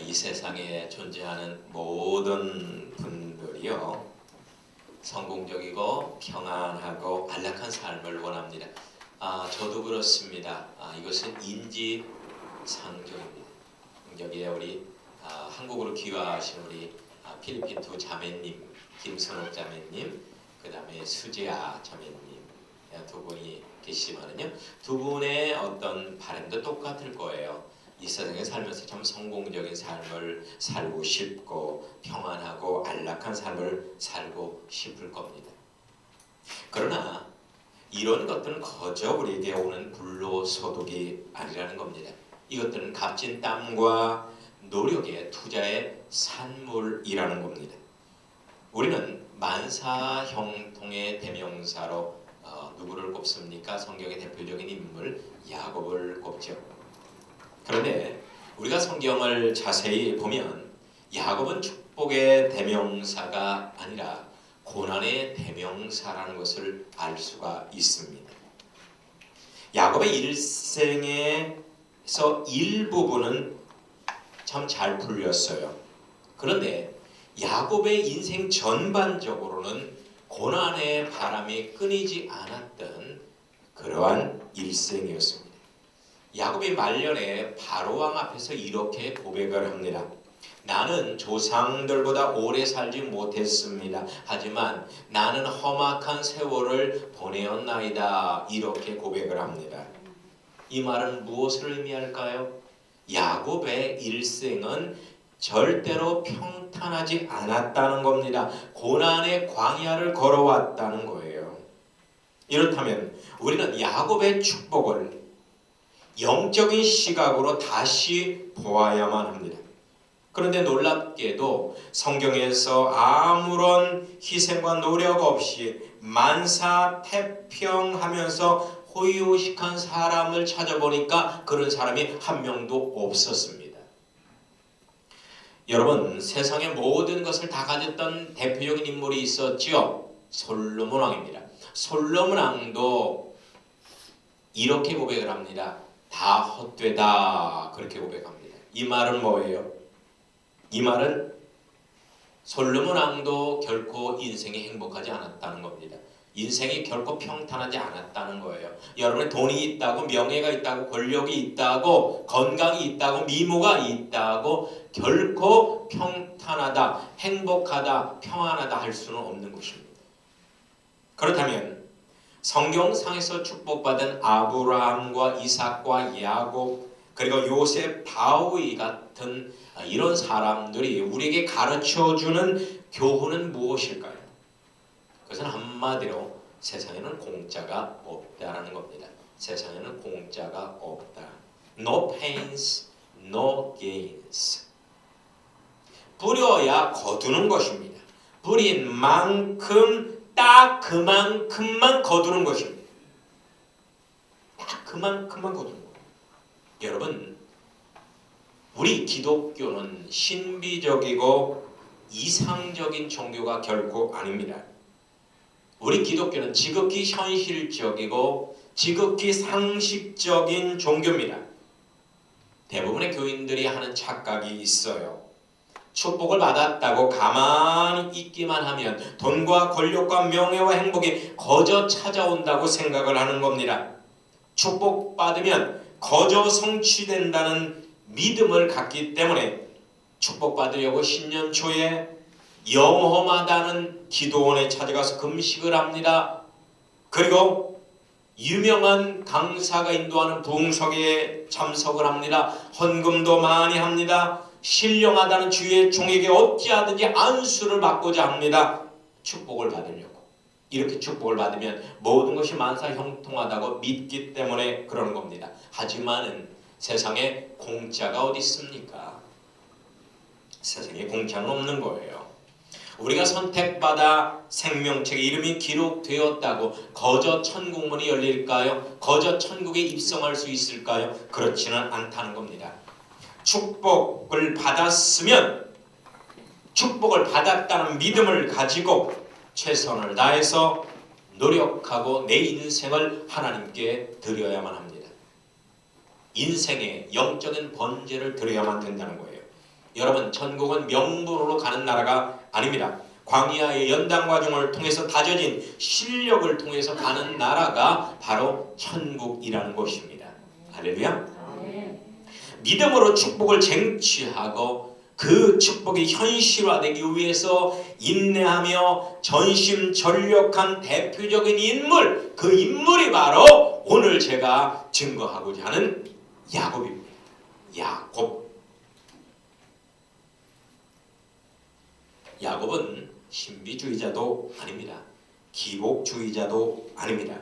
이 세상에 존재하는 모든 분들이요, 성공적이고 평안하고 안락한 삶을 원합니다. 저도 그렇습니다. 이것은 인지상정입니다. 여기에 우리 한국으로 귀화하신 우리 필리핀 두 자매님, 김선옥 자매님, 그 다음에 수지아 자매님 두 분이 계시지만은요, 두 분의 어떤 바람도 똑같을 거예요. 이 세상에 살면서 참 성공적인 삶을 살고 싶고 평안하고 안락한 삶을 살고 싶을 겁니다. 그러나 이런 것들은 거저 우리에게 오는 불로소득이 아니라는 겁니다. 이것들은 값진 땀과 노력의 투자의 산물이라는 겁니다. 우리는 만사형통의 대명사로 누구를 꼽습니까? 성경의 대표적인 인물 야곱을 꼽죠. 그런데 우리가 성경을 자세히 보면 야곱은 축복의 대명사가 아니라 고난의 대명사라는 것을 알 수가 있습니다. 야곱의 일생에서 일부분은 참 잘 풀렸어요. 그런데 야곱의 인생 전반적으로는 고난의 바람이 끊이지 않았던 그러한 일생이었습니다. 야곱이 말년에 바로왕 앞에서 이렇게 고백을 합니다. 나는 조상들보다 오래 살지 못했습니다. 하지만 나는 험악한 세월을 보내었나이다. 이렇게 고백을 합니다. 이 말은 무엇을 의미할까요? 야곱의 일생은 절대로 평탄하지 않았다는 겁니다. 고난의 광야를 걸어왔다는 거예요. 이렇다면 우리는 야곱의 축복을 영적인 시각으로 다시 보아야만 합니다. 그런데 놀랍게도 성경에서 아무런 희생과 노력 없이 만사태평하면서 호의호식한 사람을 찾아보니까 그런 사람이 한 명도 없었습니다. 여러분, 세상의 모든 것을 다 가졌던 대표적인 인물이 있었죠. 솔로몬 왕입니다. 솔로몬 왕도 이렇게 고백을 합니다. 다 헛되다. 그렇게 고백합니다. 이 말은 뭐예요? 이 말은 솔로몬 왕도 결코 인생이 행복하지 않았다는 겁니다. 인생이 결코 평탄하지 않았다는 거예요. 여러분의 돈이 있다고, 명예가 있다고, 권력이 있다고, 건강이 있다고, 미모가 있다고 결코 평탄하다, 행복하다, 평안하다 할 수는 없는 것입니다. 그렇다면 성경상에서 축복받은 아브라함과 이삭과 야곱, 그리고 요셉, 다윗 같은 이런 사람들이 우리에게 가르쳐주는 교훈은 무엇일까요? 그것은 한마디로 세상에는 공짜가 없다라는 겁니다. 세상에는 공짜가 없다. No pains, no gains. 부려야 거두는 것입니다. 부린 만큼 딱 그만큼만 거두는 것입니다. 딱 그만큼만 거두는 거예요. 여러분, 우리 기독교는 신비적이고 이상적인 종교가 결코 아닙니다. 우리 기독교는 지극히 현실적이고 지극히 상식적인 종교입니다. 대부분의 교인들이 하는 착각이 있어요. 축복을 받았다고 가만히 있기만 하면 돈과 권력과 명예와 행복이 거저 찾아온다고 생각을 하는 겁니다. 축복받으면 거저 성취된다는 믿음을 갖기 때문에 축복받으려고 신년 초에 영험하다는 기도원에 찾아가서 금식을 합니다. 그리고 유명한 강사가 인도하는 부흥석에 참석을 합니다. 헌금도 많이 합니다. 신령하다는 주의 종에게 어찌하든지 안수를 받고자 합니다. 축복을 받으려고. 이렇게 축복을 받으면 모든 것이 만사형통하다고 믿기 때문에 그러는 겁니다. 하지만은 세상에 공짜가 어디 있습니까? 세상에 공짜는 없는 거예요. 우리가 선택받아 생명책에 이름이 기록되었다고 거저 천국문이 열릴까요? 거저 천국에 입성할 수 있을까요? 그렇지는 않다는 겁니다. 축복을 받았으면 축복을 받았다는 믿음을 가지고 최선을 다해서 노력하고 내 인생을 하나님께 드려야만 합니다. 인생의 영적인 번제를 드려야만 된다는 거예요. 여러분, 천국은 명분으로 가는 나라가 아닙니다. 광야의 연단 과정을 통해서 다져진 실력을 통해서 가는 나라가 바로 천국이라는 것입니다. 할렐루야. 믿음으로 축복을 쟁취하고 그 축복이 현실화되기 위해서 인내하며 전심전력한 대표적인 인물, 그 인물이 바로 오늘 제가 증거하고자 하는 야곱입니다. 야곱은 신비주의자도 아닙니다. 기복주의자도 아닙니다.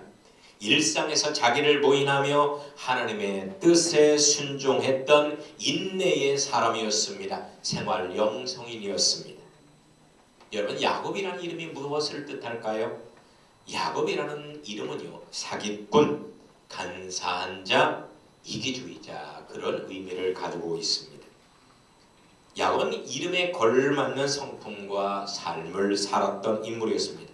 일상에서 자기를 부인하며 하나님의 뜻에 순종했던 인내의 사람이었습니다. 생활 영성인이었습니다. 여러분, 야곱이라는 이름이 무엇을 뜻할까요? 야곱이라는 이름은요, 사기꾼, 간사한 자, 이기주의자, 그런 의미를 가지고 있습니다. 야곱은 이름에 걸맞는 성품과 삶을 살았던 인물이었습니다.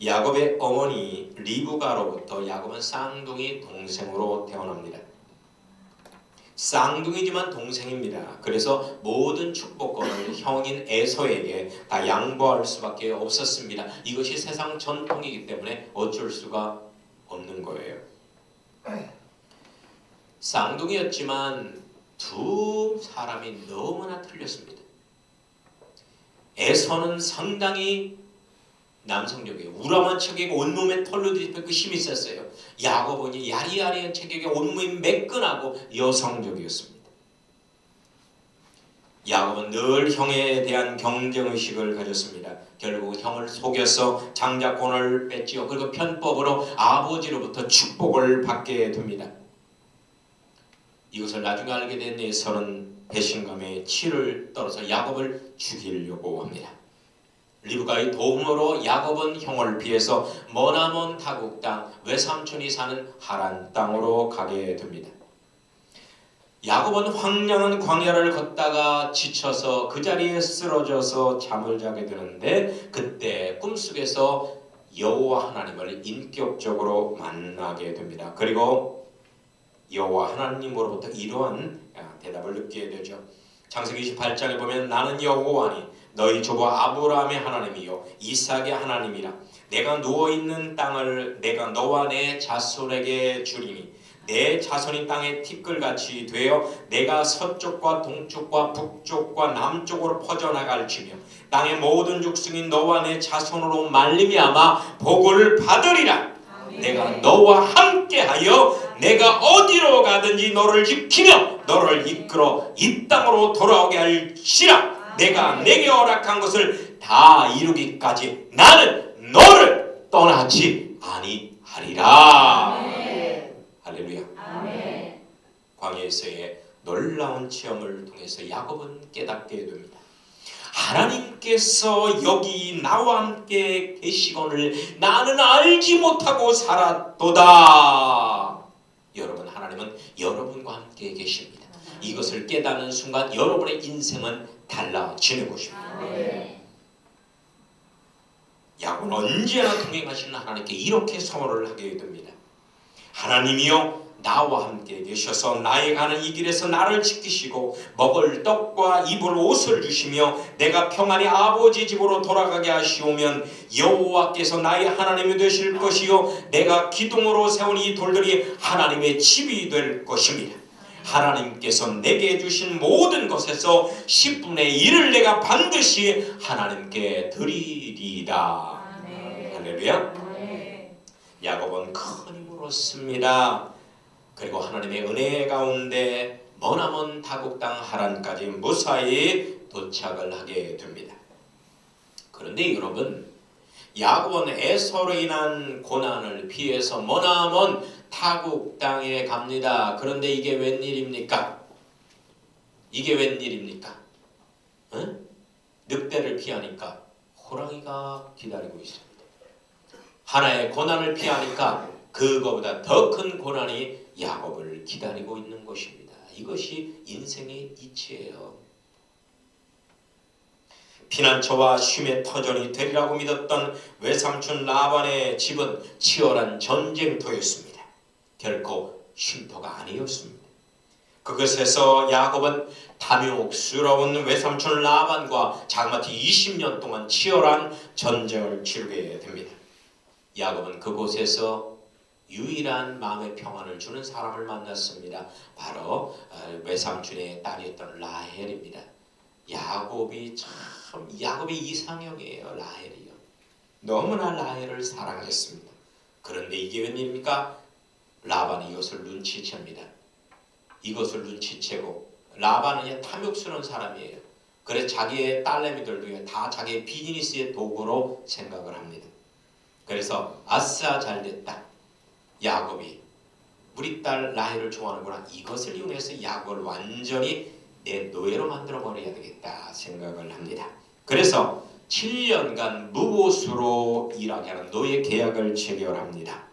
야곱의 어머니 리브가로부터 야곱은 쌍둥이 동생으로 태어납니다. 쌍둥이지만 동생입니다. 그래서 모든 축복권을 형인 에서에게 다 양보할 수밖에 없었습니다. 이것이 세상 전통이기 때문에 어쩔 수가 없는 거예요. 쌍둥이였지만 두 사람이 너무나 틀렸습니다. 에서는 상당히 남성적이에요. 우람한 체격에 온몸에 털로 뒤집혀 그 힘이 있었어요. 야곱은 야리야리한 체격에 온몸이 매끈하고 여성적이었습니다. 야곱은 늘 형에 대한 경쟁의식을 가졌습니다. 결국 형을 속여서 장자권을 뺐지요. 그리고 편법으로 아버지로부터 축복을 받게 됩니다. 이것을 나중에 알게 된 에서는 배신감에 치를 떨어서 야곱을 죽이려고 합니다. 리브가의 도움으로 야곱은 형을 피해서 머나먼 타국 땅, 외삼촌이 사는 하란 땅으로 가게 됩니다. 야곱은 황량한 광야를 걷다가 지쳐서 그 자리에 쓰러져서 잠을 자게 되는데 그때 꿈속에서 여호와 하나님을 인격적으로 만나게 됩니다. 그리고 여호와 하나님으로부터 이러한 대답을 듣게 되죠. 창세기 28장에 보면 나는 여호와니 너희 조부 아브라함의 하나님이요 이삭의 하나님이라. 내가 누워있는 땅을 내가 너와 내 자손에게 주리니 내 자손이 땅의 티끌같이 되어 내가 서쪽과 동쪽과 북쪽과 남쪽으로 퍼져나갈지며 땅의 모든 족속이 너와 내 자손으로 말미암아 복을 받으리라. 내가 너와 함께하여 내가 어디로 가든지 너를 지키며 너를 이끌어 이 땅으로 돌아오게 할지라. 내가 내게 허락한 것을 다 이루기까지 나는 너를 떠나지 아니하리라. 할렐루야. 광야에서의 놀라운 체험을 통해서 야곱은 깨닫게 됩니다. 하나님께서 여기 나와 함께 계시거늘 나는 알지 못하고 살았도다. 여러분, 하나님은 여러분과 함께 계십니다. 이것을 깨닫는 순간 여러분의 인생은 달라지는 것입니다. 야곱은 언제나 동행하시는 하나님께 이렇게 선언을 하게 됩니다. 하나님이여 나와 함께 계셔서 나의 가는 이 길에서 나를 지키시고 먹을 떡과 입을 옷을 주시며 내가 평안히 아버지 집으로 돌아가게 하시오면 여호와께서 나의 하나님이 되실 것이요 내가 기둥으로 세운 이 돌들이 하나님의 집이 될 것입니다. 하나님께서 내게 주신 모든 것에서 10분의 1을 내가 반드시 하나님께 드리리다. 할렐루야. 야곱은 큰 힘을 얻습니다. 그리고 하나님의 은혜 가운데 머나먼 타국 땅 하란까지 무사히 도착을 하게 됩니다. 그런데 여러분, 야곱은 에서로 인한 고난을 피해서 머나먼 타국 땅에 갑니다. 그런데 이게 웬일입니까? 이게 웬일입니까? 응? 늑대를 피하니까 호랑이가 기다리고 있습니다. 하나의 고난을 피하니까 그거보다 더 큰 고난이 야곱을 기다리고 있는 것입니다. 이것이 인생의 이치예요. 피난처와 쉼의 터전이 되리라고 믿었던 외삼촌 라반의 집은 치열한 전쟁터였습니다. 결코 쉼터가 아니었습니다. 그것에서 야곱은 탐욕스러운 외삼촌 라반과 자그마치 20년 동안 치열한 전쟁을 치르게 됩니다. 야곱은 그곳에서 유일한 마음의 평안을 주는 사람을 만났습니다. 바로 외삼촌의 딸이었던 라헬입니다. 야곱이 이상형이에요. 라헬이요. 너무나 라헬을 사랑했습니다. 그런데 이게 웬일입니까? 라반이 이것을 눈치챕니다. 이것을 눈치채고 라반은 탐욕스러운 사람이에요. 그래서 자기의 딸내미들도 다 자기의 비즈니스의 도구로 생각을 합니다. 그래서 아싸 잘됐다. 야곱이 우리 딸 라헬을 좋아하는구나. 이것을 이용해서 야곱을 완전히 내 노예로 만들어버려야 되겠다 생각을 합니다. 그래서 7년간 무보수로 일하게 하는 노예 계약을 체결합니다.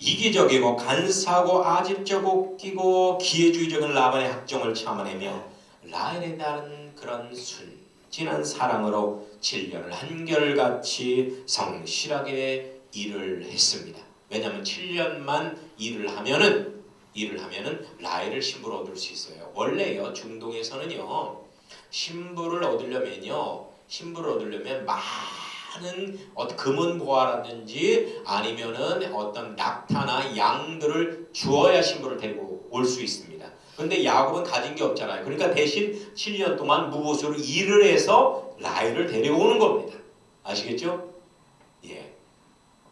이기적이고 간사하고 아집적 웃기고 기회주의적인 라반의 학종을 참아내며 라헬에 대한 그런 순진한 사랑으로 7년을 한결같이 성실하게 일을 했습니다. 왜냐하면 7년만 일을 하면은 라헬을 신부로 얻을 수 있어요. 원래요 중동에서는요 신부를 얻으려면 많은 금은 보화라든지 아니면은 어떤 낙타나 양들을 주어야 신부를 데리고 올 수 있습니다. 그런데 야곱은 가진 게 없잖아요. 그러니까 대신 7년 동안 무보수로 일을 해서 라헬을 데려오는 겁니다. 아시겠죠? 예.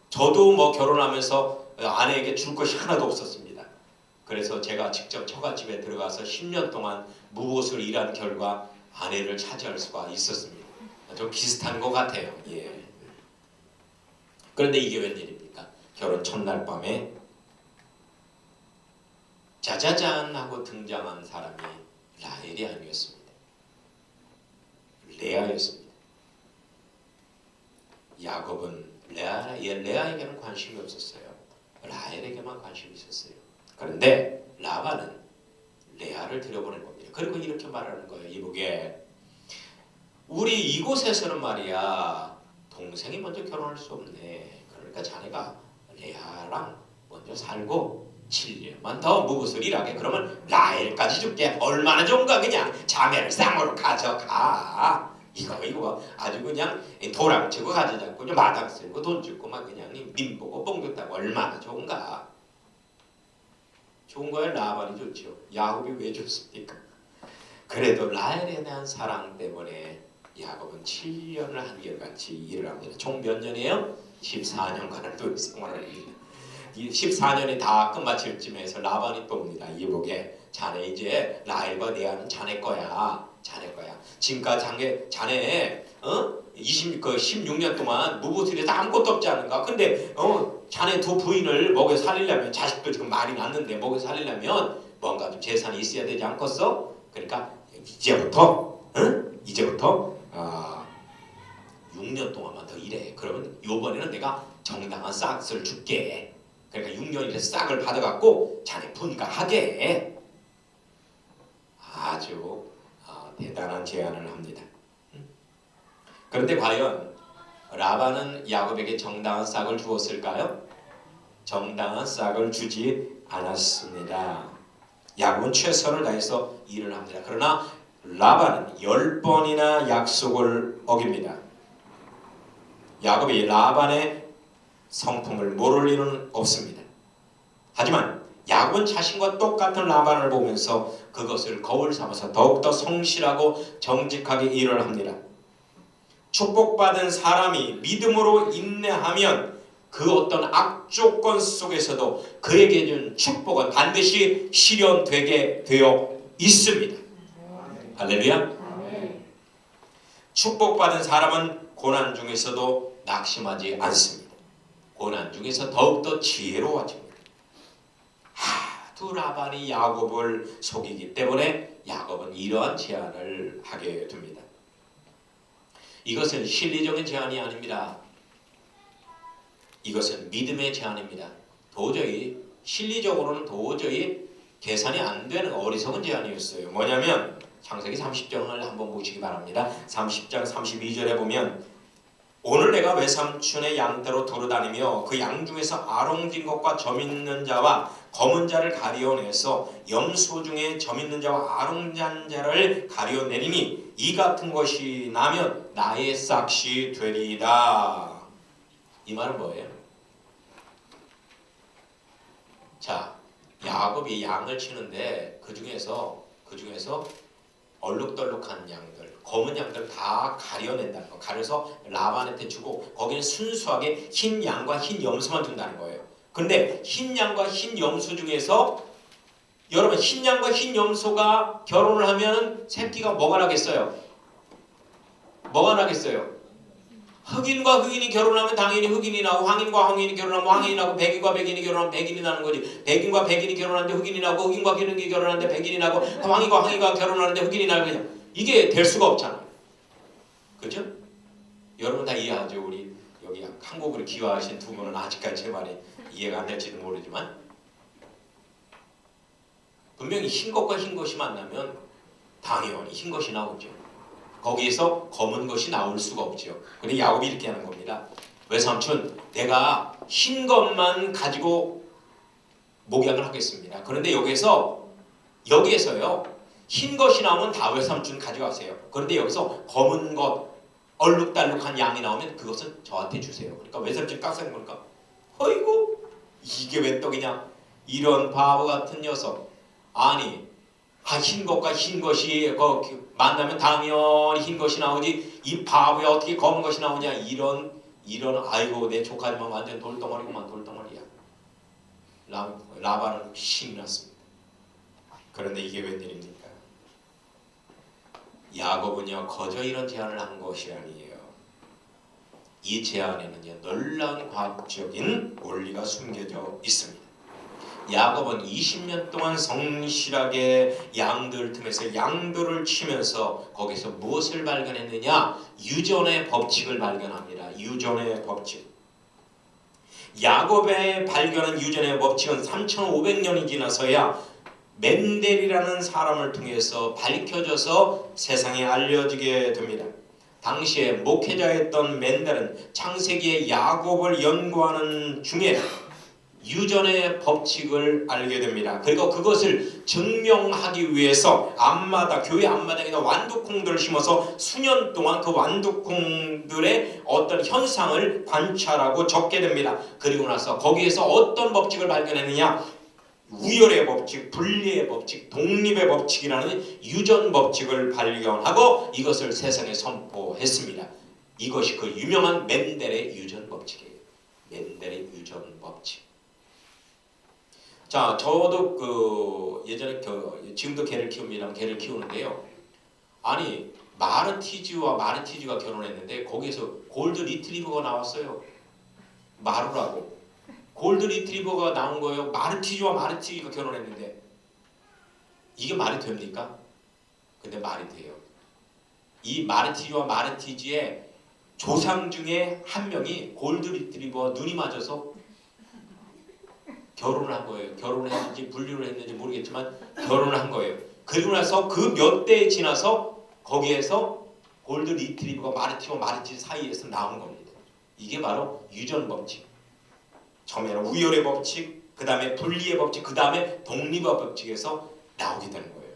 저도 결혼하면서 아내에게 줄 것이 하나도 없었습니다. 그래서 제가 직접 처갓집에 들어가서 10년 동안 무보수로 일한 결과 아내를 차지할 수가 있었습니다. 좀 비슷한 것 같아요. 예. 그런데 이게 웬일입니까? 결혼 첫날 밤에 짜자잔 하고 등장한 사람이 라헬이 아니었습니다. 레아였습니다. 야곱은 레아에게는 관심이 없었어요. 라헬에게만 관심이 있었어요. 그런데 라반은 레아를 들여보낸 겁니다. 그리고 이렇게 말하는 거예요. 이보게 우리 이곳에서는 말이야 동생이 먼저 결혼할 수 없네. 그러니까 자네가 레아랑 먼저 살고 7년만 더 무붓을 일하게. 그러면 라헬까지 줄게. 얼마나 좋은가. 그냥 자매를 쌍으로 가져가. 이거 아주 그냥 도랑치고 가져잡고 마당 쓸고 돈 주고 막 그냥 민보고 뽕줬다고 얼마나 좋은가. 좋은 거에 라반이 좋죠. 야곱이 왜 좋습니까? 그래도 라헬에 대한 사랑 때문에 야곱은 7년을 한결같이 일을 합니다. 총 몇 년이에요? 14년간을 또 생활을 합니다. 이 14년이 다 끝마칠 쯤에서 라반이 또 옵니다. 이보게 자네 이제 라헬과 레아는 자네 거야. 지금까지 자네 16년 동안 무보수에서 아무것도 없지 않은가? 근데 자네 두 부인을 먹여 살리려면 자식도 지금 많이 낳는데 먹여 살리려면 뭔가 좀 재산이 있어야 되지 않겠어? 그러니까 이제부터 6년 동안만 더 일해. 그러면 요번에는 내가 정당한 싹을 줄게. 그러니까 6년이라서 싹을 받아갖고 자네 분가하게. 아주 대단한 제안을 합니다. 그런데 과연 라반은 야곱에게 정당한 싹을 주었을까요? 정당한 싹을 주지 않았습니다. 야곱은 최선을 다해서 일을 합니다. 그러나 라반은 10번이나 약속을 어깁니다. 야곱이 라반의 성품을 모를 일은 없습니다. 하지만 야곱은 자신과 똑같은 라반을 보면서 그것을 거울 삼아서 더욱더 성실하고 정직하게 일을 합니다. 축복받은 사람이 믿음으로 인내하면 그 어떤 악조건 속에서도 그에게 준 축복은 반드시 실현되게 되어 있습니다. 할렐루야. 축복받은 사람은 고난 중에서도 낙심하지 않습니다. 고난 중에서 더욱더 지혜로워집니다. 두 라반이 야곱을 속이기 때문에 야곱은 이러한 제안을 하게 됩니다. 이것은 실리적인 제안이 아닙니다. 이것은 믿음의 제안입니다. 도저히 실리적으로는 도저히 계산이 안 되는 어리석은 제안이었어요. 뭐냐면 창세기 30장을 한번 보시기 바랍니다. 30장 32절에 보면 오늘 내가 외삼촌의 양떼로 돌아다니며 그 양 중에서 아롱진 것과 점 있는 자와 검은 자를 가려내서 염소 중에 점 있는 자와 아롱잔 자를 가려내리니 이 같은 것이 나면 나의 삭시 되리이다. 이 말은 뭐예요? 자, 야곱이 양을 치는데 그 중에서 얼룩덜룩한 양들, 검은 양들 다 가려낸다는 거. 가려서 라반한테 주고 거기는 순수하게 흰 양과 흰 염소만 준다는 거예요. 그런데 흰 양과 흰 염소 중에서 여러분 흰 양과 흰 염소가 결혼을 하면 새끼가 뭐가 나겠어요? 뭐가 나겠어요? 흑인과 흑인이 결혼하면 당연히 흑인이 나고 황인과 황인이 결혼하면 황인이 나고 백인과 백인이 결혼하면 백인이 나는 거지. 백인과 백인이 결혼하는데 흑인이 나고 흑인과 흑인이 결혼하는데 백인이 나고 황인과 황인과 결혼하는데 흑인이 나고 그냥 이게 될 수가 없잖아요. 그죠? 여러분 다 이해하죠? 우리 여기 한국으로 귀화하신 두 분은 아직까지 제 말이 이해가 안 될지도 모르지만 분명히 흰 것과 흰 것이 만나면 당연히 흰 것이 나오죠. 거기에서 검은 것이 나올 수가 없죠. 근데 야곱이 이렇게 하는 겁니다. 외삼촌, 내가 흰 것만 가지고 목양을 하겠습니다. 그런데 여기에서요 흰 것이 나오면 다 외삼촌 가져가세요. 그런데 여기서 검은 것, 얼룩달룩한 양이 나오면 그것은 저한테 주세요. 그러니까 외삼촌 깍싹 보니까 어이구 이게 왜 떡이냐, 이런 바보 같은 녀석. 아니 흰 것과 흰 것이 만나면 당연히 흰 것이 나오지 이 바보야 어떻게 검은 것이 나오냐, 이런 아이고 내 조카지만 완전 돌덩어리구만. 돌덩어리야. 라반은 신이 났습니다. 그런데 이게 웬일입니까? 야곱은요 거저 이런 제안을 한 것이 아니에요. 이 제안에는요 놀라운 과학적인 원리가 숨겨져 있습니다. 야곱은 20년 동안 성실하게 양들 틈에서 양들을 치면서 거기서 무엇을 발견했느냐? 유전의 법칙을 발견합니다. 유전의 법칙. 야곱의 발견한 유전의 법칙은 3500년이 지나서야 멘델이라는 사람을 통해서 밝혀져서 세상에 알려지게 됩니다. 당시에 목회자였던 멘델은 창세기의 야곱을 연구하는 중에 유전의 법칙을 알게 됩니다. 그리고 그것을 증명하기 위해서 교회 앞마당에다 완두콩들을 심어서 수년 동안 그 완두콩들의 어떤 현상을 관찰하고 적게 됩니다. 그리고 나서 거기에서 어떤 법칙을 발견했느냐? 우열의 법칙, 분리의 법칙, 독립의 법칙이라는 유전 법칙을 발견하고 이것을 세상에 선포했습니다. 이것이 그 유명한 멘델의 유전 법칙이에요. 멘델의 유전 법칙. 자, 저도 예전에 지금도 개를 키웁니다. 개를 키우는데요. 아니 마르티즈가 결혼했는데 거기에서 골드 리트리버가 나왔어요. 마루라고. 골드 리트리버가 나온 거예요. 마르티즈가 결혼했는데 이게 말이 됩니까? 근데 말이 돼요. 이 마르티즈와 마르티즈의 조상 중에 한 명이 골드 리트리버와 눈이 맞아서 결혼을 한 거예요. 결혼을 했는지 분류를 했는지 모르겠지만 결혼을 한 거예요. 그리고 나서 그 몇 대에 지나서 거기에서 골드 리트리버가 마르티와 마르티즈 사이에서 나온 겁니다. 이게 바로 유전 법칙. 처음에는 우열의 법칙, 그 다음에 분리의 법칙, 그 다음에 독립의 법칙에서 나오게 되는 거예요.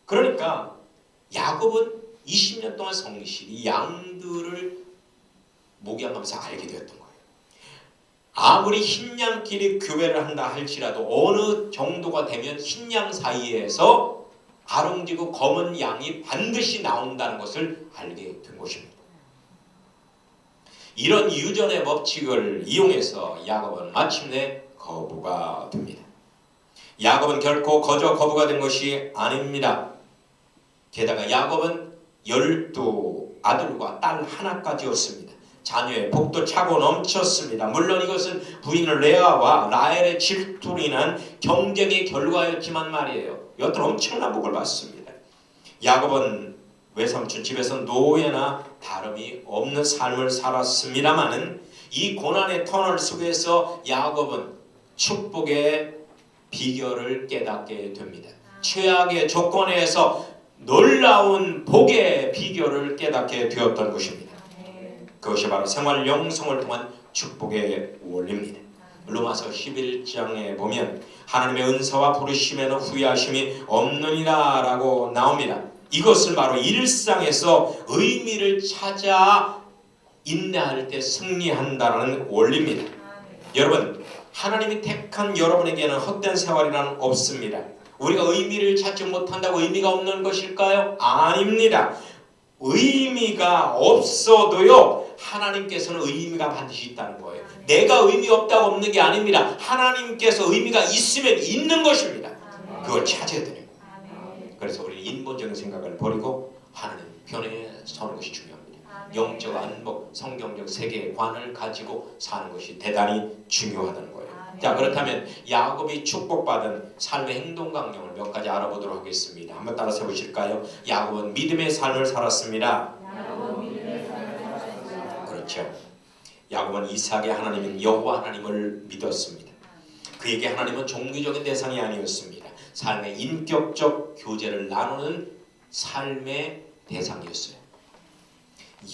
그러니까 야곱은 20년 동안 성실히 양들을 목양하면서 알게 되었던 거예요. 아무리 흰양끼리 교배를 한다 할지라도 어느 정도가 되면 흰양 사이에서 아롱지고 검은 양이 반드시 나온다는 것을 알게 된 것입니다. 이런 유전의 법칙을 이용해서 야곱은 마침내 거부가 됩니다. 야곱은 결코 거저 거부가 된 것이 아닙니다. 게다가 야곱은 12아들과 딸 하나까지였습니다. 자녀의 복도 차고 넘쳤습니다. 물론 이것은 부인 레아와 라헬의 질투로 인한 경쟁의 결과였지만 말이에요. 여튼 엄청난 복을 받습니다. 야곱은 외삼촌 집에서 노예나 다름이 없는 삶을 살았습니다마는 이 고난의 터널 속에서 야곱은 축복의 비결을 깨닫게 됩니다. 최악의 조건에서 놀라운 복의 비결을 깨닫게 되었던 것입니다. 그것이 바로 생활 영성을 통한 축복의 원리입니다. 로마서 11장에 보면 하나님의 은사와 부르심에는 후회하심이 없느니라 라고 나옵니다. 이것을 바로 일상에서 의미를 찾아 인내할 때 승리한다는 원리입니다. 여러분, 하나님이 택한 여러분에게는 헛된 생활이란 없습니다. 우리가 의미를 찾지 못한다고 의미가 없는 것일까요? 아닙니다. 의미가 없어도요, 하나님께서는 의미가 반드시 있다는 거예요. 내가 의미 없다고 없는 게 아닙니다. 하나님께서 의미가 있으면 있는 것입니다. 그걸 찾아야 돼요. 그래서 우리 인본적인 생각을 버리고 하나님 편에 서는 것이 중요합니다. 영적 안목, 성경적 세계관을 가지고 사는 것이 대단히 중요하다는 거예요. 자, 그렇다면 야곱이 축복받은 삶의 행동 강령을 몇 가지 알아보도록 하겠습니다. 한번 따라서 보실까요? 야곱은 믿음의 삶을 살았습니다. 그렇죠. 야곱은 이삭의 하나님인 여호와 하나님을 믿었습니다. 그에게 하나님은 종교적인 대상이 아니었습니다. 삶의 인격적 교제를 나누는 삶의 대상이었어요.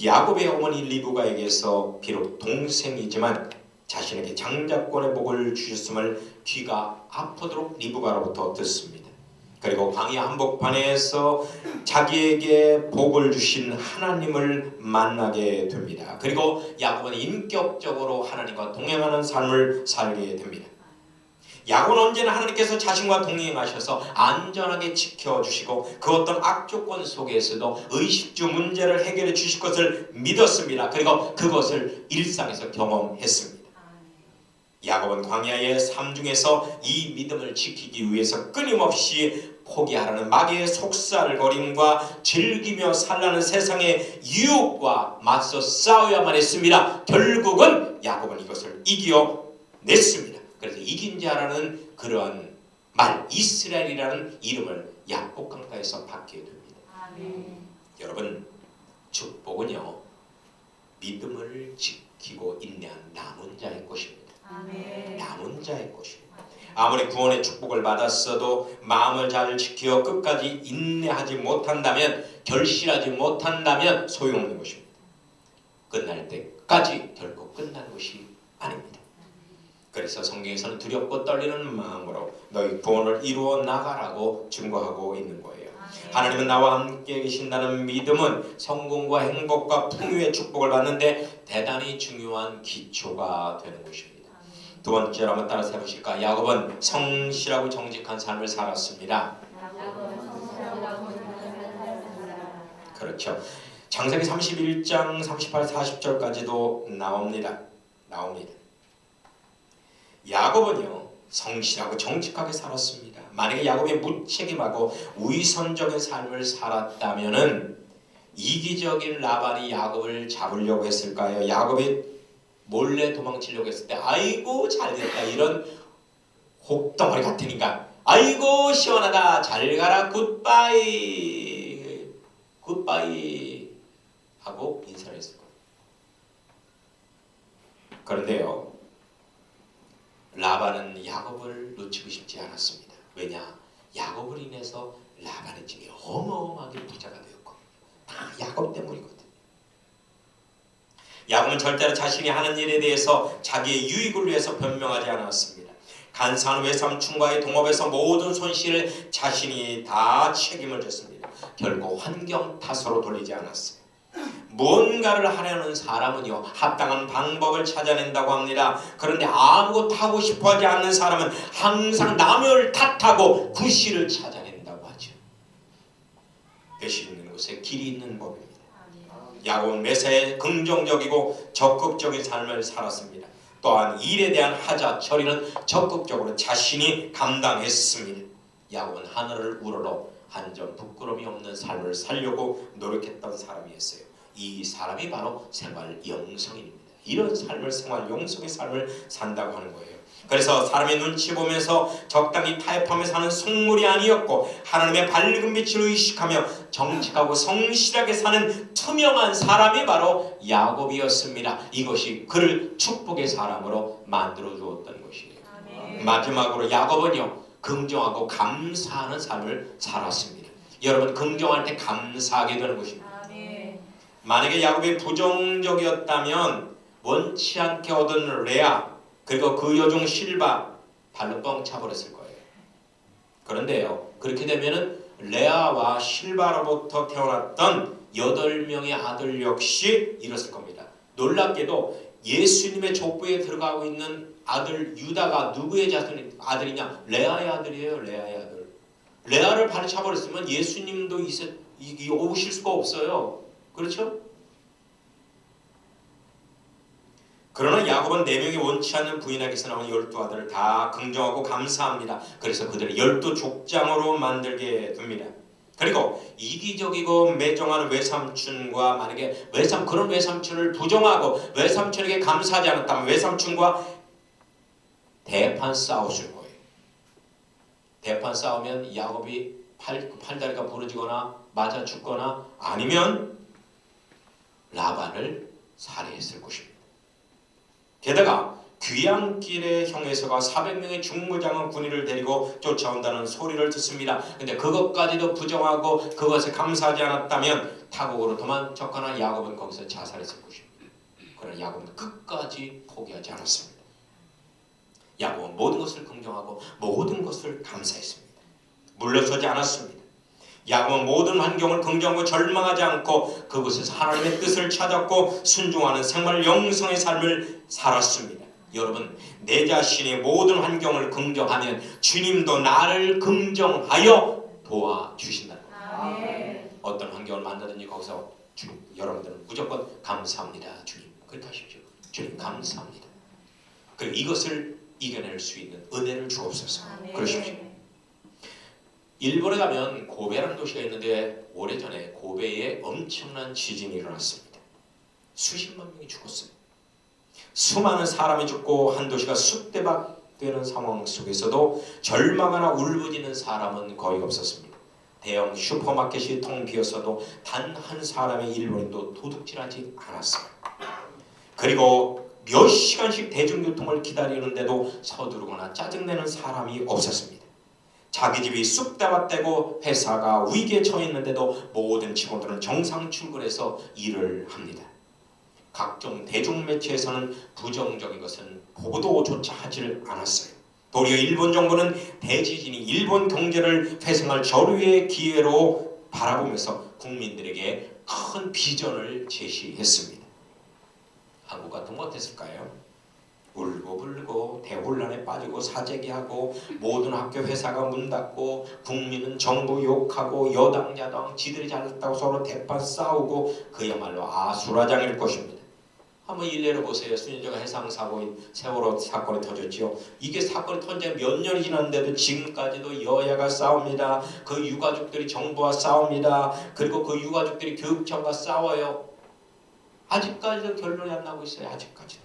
야곱의 어머니 리브가에게서 비록 동생이지만 자신에게 장자권의 복을 주셨음을 귀가 아프도록 리브가로부터 듣습니다. 그리고 광야 한복판에서 자기에게 복을 주신 하나님을 만나게 됩니다. 그리고 야곱은 인격적으로 하나님과 동행하는 삶을 살게 됩니다. 야곱은 언제나 하나님께서 자신과 동행하셔서 안전하게 지켜주시고 그 어떤 악조건 속에서도 의식주 문제를 해결해 주실 것을 믿었습니다. 그리고 그것을 일상에서 경험했습니다. 야곱은 광야의 삶 중에서 이 믿음을 지키기 위해서 끊임없이 포기하라는 마귀의 속살거림과 즐기며 살라는 세상의 유혹과 맞서 싸워야만 했습니다. 결국은 야곱은 이것을 이겨냈습니다. 그래서 이긴 자라는 그러한 말, 이스라엘이라는 이름을 야곱 강가에서 받게 됩니다. 여러분, 축복은요, 믿음을 지키고 인내한 남은 자의 것입니다. 남은 자의 것입니다. 아무리 구원의 축복을 받았어도 마음을 잘 지켜 끝까지 인내하지 못한다면, 결실하지 못한다면 소용없는 것입니다. 끝날 때까지 결코 끝난 것이 아닙니다. 그래서 성경에서는 두렵고 떨리는 마음으로 너희 구원을 이루어 나가라고 증거하고 있는 거예요. 하나님은 나와 함께 계신다는 믿음은 성공과 행복과 풍요의 축복을 받는데 대단히 중요한 기초가 되는 것입니다. 두 번째로 한번 따라서 해보실까? 야곱은 성실하고 정직한 삶을 살았습니다. 그렇죠. 창세기 31장 38, 40절까지도 나옵니다. 야곱은요, 성실하고 정직하게 살았습니다. 만약에 야곱이 무책임하고 위선적인 삶을 살았다면은 이기적인 라반이 야곱을 잡으려고 했을까요? 야곱이 몰래 도망치려고 했을 때 아이고 잘됐다, 이런 혹덩어리 같으니까 아이고 시원하다, 잘 가라, 굿바이 하고 인사를 했을 거예요. 그런데요, 라반은 야곱을 놓치고 싶지 않았습니다. 왜냐? 야곱을 인해서 라반의 집이 어마어마하게 부자가 되었고 다 야곱 때문이거든요. 야곱은 절대로 자신이 하는 일에 대해서 자기의 유익을 위해서 변명하지 않았습니다. 간사한 외삼촌과의 동업에서 모든 손실을 자신이 다 책임을 졌습니다. 결국 환경 탓으로 돌리지 않았어요. 뭔가를 하려는 사람은요, 합당한 방법을 찾아낸다고 합니다. 그런데 아무것도 하고 싶어하지 않는 사람은 항상 남을 탓하고 구실을 찾아낸다고 하죠. 배신 있는 곳에 길이 있는 법입니다. 야곱은 매사에 긍정적이고 적극적인 삶을 살았습니다. 또한 일에 대한 하자 처리는 적극적으로 자신이 감당했습니다. 야곱은 하늘을 우러러 한 점 부끄러움이 없는 삶을 살려고 노력했던 사람이었어요. 이 사람이 바로 생활 영성입니다. 이런 삶을, 생활 영성의 삶을 산다고 하는 거예요. 그래서 사람의 눈치 보면서 적당히 타협하며 사는 속물이 아니었고 하나님의 밝은 빛을 의식하며 정직하고 성실하게 사는 투명한 사람이 바로 야곱이었습니다. 이것이 그를 축복의 사람으로 만들어 주었던 것이에요. 아멘. 마지막으로 야곱은요, 긍정하고 감사하는 삶을 살았습니다. 여러분, 긍정할 때 감사하게 되는 것입니다. 아멘. 만약에 야곱이 부정적이었다면 원치 않게 얻은 레아 그리고 그 여종 실바 발로 뻥 차버렸을 거예요. 그런데요, 그렇게 되면은 레아와 실바로부터 태어났던 8명의 아들 역시 이뤘을 겁니다. 놀랍게도 예수님의 족보에 들어가고 있는 아들 유다가 누구의 아들이냐? 레아의 아들이에요. 레아의 아들. 레아를 발로 차버렸으면 예수님도 오실 수가 없어요. 그렇죠? 그러나 야곱은 4명이 원치 않는 부인에게서 나온 12아들을 다 긍정하고 감사합니다. 그래서 그들을 12족장으로 만들게 됩니다. 그리고 이기적이고 매정한 외삼촌과 만약에 그런 외삼촌을 부정하고 외삼촌에게 감사하지 않았다면 외삼촌과 대판 싸웠을 거예요. 대판 싸우면 야곱이 팔다리가 부러지거나 맞아 죽거나 아니면 라반을 살해했을 것입니다. 게다가 귀향길에 형에서가 400명의 중무장한 군인을 데리고 쫓아온다는 소리를 듣습니다. 근데 그것까지도 부정하고 그것에 감사하지 않았다면 타국으로 도망쳤거나 야곱은 거기서 자살했을 것입니다. 그러나 야곱은 끝까지 포기하지 않았습니다. 야곱은 모든 것을 긍정하고 모든 것을 감사했습니다. 물러서지 않았습니다. 야곱은 모든 환경을 긍정하고 절망하지 않고 그곳에서 하나님의 뜻을 찾았고 순종하는 생활 영성의 삶을 살았습니다. 여러분, 내 자신의 모든 환경을 긍정하면 주님도 나를 긍정하여 도와주신다. 어떤 환경을 만나든지 거기서 여러분들은 무조건 감사합니다. 주님, 그렇게 하십시오. 주님 감사합니다. 그리고 이것을 이겨낼 수 있는 은혜를 주옵소서. 그러십시오. 일본에 가면 고베라는 도시가 있는데 오래전에 고베에 엄청난 지진이 일어났습니다. 수십만 명이 죽었어요. 수많은 사람이 죽고 한 도시가 쑥대밭되는 상황 속에서도 절망하나 울부짖는 사람은 거의 없었습니다. 대형 슈퍼마켓이 텅 비었어도 단 한 사람의 일본인도 도둑질하지 않았어요. 그리고 몇 시간씩 대중교통을 기다리는데도 서두르거나 짜증내는 사람이 없었습니다. 자기 집이 쑥대밭되고 회사가 위기에 처해 있는데도 모든 직원들은 정상 출근해서 일을 합니다. 각종 대중매체에서는 부정적인 것은 보도조차 하질 않았어요. 도리어 일본 정부는 대지진이 일본 경제를 회생할 절호의 기회로 바라보면서 국민들에게 큰 비전을 제시했습니다. 한국 같은 거 어땠을까요? 울고불고 대혼란에 빠지고 사재기하고 모든 학교 회사가 문 닫고 국민은 정부 욕하고 여당 야당 지들이 잘났다고 서로 대판 싸우고 그야말로 아수라장일 것입니다. 한번 일례로 보세요. 수년전 해상사고인 세월호 사건이 터졌죠. 이게 사건이 터진 지 몇 년이 지났는데도 지금까지도 여야가 싸웁니다. 그 유가족들이 정부와 싸웁니다. 그리고 그 유가족들이 교육청과 싸워요. 아직까지도 결론이 안 나고 있어요. 아직까지도.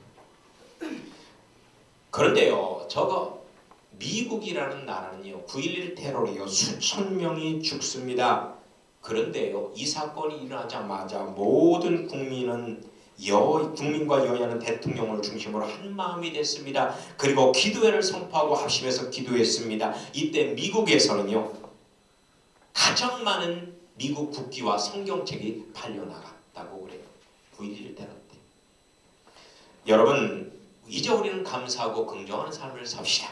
그런데요, 저거 미국이라는 나라는요, 9.11 테러로요 수천 명이 죽습니다. 그런데요, 이 사건이 일어나자마자 모든 국민과 여야는 대통령을 중심으로 한 마음이 됐습니다. 그리고 기도회를 선포하고 합심해서 기도했습니다. 이때 미국에서는요, 가장 많은 미국 국기와 성경책이 팔려나갔다고 그래요. 9.11 테러 때. 여러분, 이제 우리는 감사하고 긍정하는 삶을 삽시다.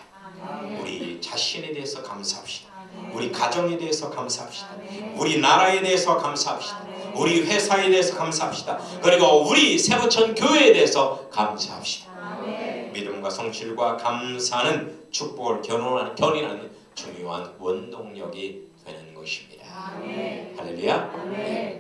우리 자신에 대해서 감사합시다. 우리 가정에 대해서 감사합시다. 우리 나라에 대해서 감사합시다. 우리 회사에 대해서 감사합시다. 그리고 우리 세부천 교회에 대해서 감사합시다. 믿음과 성실과 감사는 축복을 견인하는 중요한 원동력이 되는 것입니다. 할렐루야.